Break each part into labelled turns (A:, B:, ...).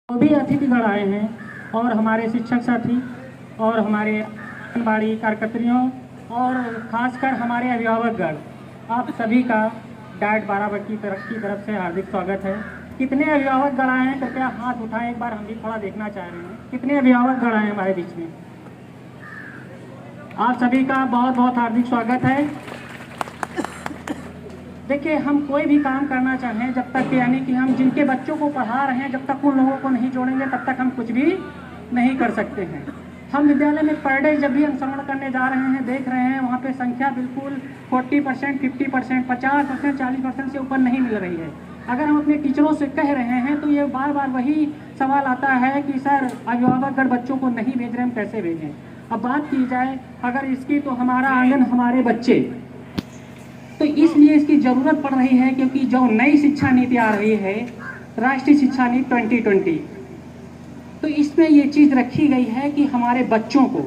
A: जो भी अतिथिगण आए हैं और हमारे शिक्षक साथी और हमारे आंगनबाड़ी कार्यकर्तियों और खासकर हमारे अभिभावकगण, आप सभी का डाइट बराबर की तरफ से हार्दिक स्वागत है। कितने अभिभावकगण आए हैं कृपया हाथ उठाएं, एक बार हम भी थोड़ा देखना चाह रहे हैं कितने अभिभावकगण आए हैं हमारे बीच में। आप सभी का बहुत बहुत हार्दिक स्वागत है। देखिए, हम कोई भी काम करना चाहें जब तक यानी कि हम जिनके बच्चों को पढ़ा रहे हैं जब तक उन लोगों को नहीं जोड़ेंगे तब तक हम कुछ भी नहीं कर सकते हैं। हम विद्यालय में पर डे जब भी अनुश्रवण करने जा रहे हैं देख रहे हैं वहाँ पे संख्या बिल्कुल 40%, 50%, 50%, 40% से ऊपर नहीं मिल रही है। अगर हम अपने टीचरों से कह रहे हैं तो ये बार बार वही सवाल आता है कि सर अभिभावकगण बच्चों को नहीं भेज रहे, हम कैसे भेजें। अब बात की जाए अगर इसकी तो हमारा आंगन हमारे बच्चे, तो इसलिए इसकी ज़रूरत पड़ रही है क्योंकि जो नई शिक्षा नीति आ रही है राष्ट्रीय शिक्षा नीति 2020, तो इसमें ये चीज़ रखी गई है कि हमारे बच्चों को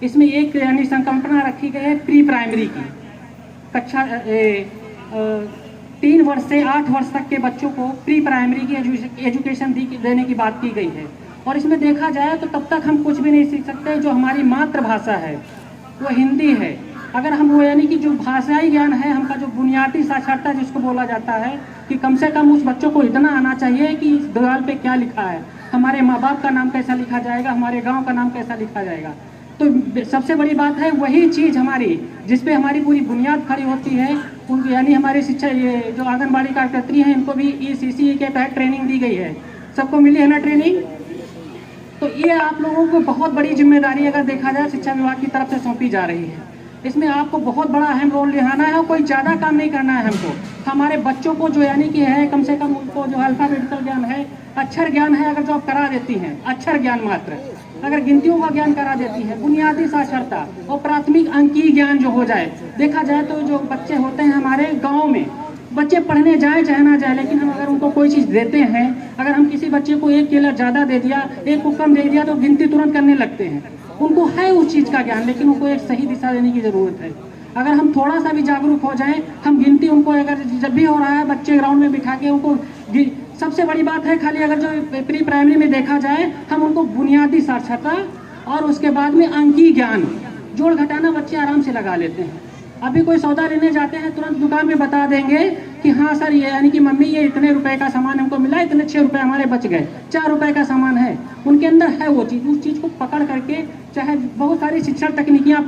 A: इसमें एक यानी संकल्पना रखी गई है प्री प्राइमरी की कक्षा 3 वर्ष से 8 वर्ष तक के बच्चों को प्री प्राइमरी की एजुकेशन देने की बात की गई है। और इसमें देखा जाए तो तब तक हम कुछ भी नहीं सीख सकते। जो हमारी मातृभाषा है वो हिंदी है। अगर हम वो यानी कि जो भाषाई ज्ञान है हमका, जो बुनियादी साक्षरता जिसको बोला जाता है कि कम से कम उस बच्चों को इतना आना चाहिए कि इस दीवार पे क्या लिखा है, हमारे माँ बाप का नाम कैसा लिखा जाएगा, हमारे गांव का नाम कैसा लिखा जाएगा। तो सबसे बड़ी बात है वही चीज़ हमारी जिसपे हमारी पूरी बुनियाद खड़ी होती है। उनको यानी हमारे शिक्षा ये जो आंगनबाड़ी कार्यकर्त्री हैं इनको भी ECCE के तहत ट्रेनिंग दी गई है। सबको मिली है ना ट्रेनिंग। तो ये आप लोगों को बहुत बड़ी जिम्मेदारी अगर देखा जाए शिक्षा विभाग की तरफ से सौंपी जा रही है। इसमें आपको बहुत बड़ा अहम रोल निभाना है और कोई ज़्यादा काम नहीं करना है हमको। हमारे बच्चों को जो यानी कि है कम से कम उनको जो अल्फाबेटिकल ज्ञान है, अक्षर ज्ञान है, अगर जो आप करा देती हैं अक्षर ज्ञान मात्र, अगर गिनतियों का ज्ञान करा देती है, बुनियादी साक्षरता और प्राथमिक अंकीय ज्ञान जो हो जाए। देखा जाए तो जो बच्चे होते हैं हमारे गाँव में, बच्चे पढ़ने जाए चाहे ना जाए, लेकिन हम अगर उनको कोई चीज़ देते हैं, अगर हम किसी बच्चे को 1 केला ज़्यादा दे दिया, 1 को कम दे दिया तो गिनती तुरंत करने लगते हैं। उनको है उस चीज़ का ज्ञान, लेकिन उनको एक सही दिशा देने की ज़रूरत है। अगर हम थोड़ा सा भी जागरूक हो जाएं, हम गिनती उनको अगर जब भी हो रहा है बच्चे ग्राउंड में बिठा के उनको, सबसे बड़ी बात है खाली अगर जो प्री प्राइमरी में देखा जाए हम उनको बुनियादी साक्षरता और उसके बाद में अंकीय ज्ञान जोड़ घटाना बच्चे आराम से लगा लेते हैं। अभी कोई सौदा लेने जाते हैं तुरंत दुकान में बता देंगे कि हाँ सर ये यानी कि मम्मी ये इतने रुपए का सामान हमको मिला, इतने 6 रुपए हमारे बच गए, 4 रुपए का सामान है। उनके अंदर है वो चीज़, उस चीज़ को पकड़ करके चाहे बहुत सारी शिक्षण तकनीकियाँ आप लोग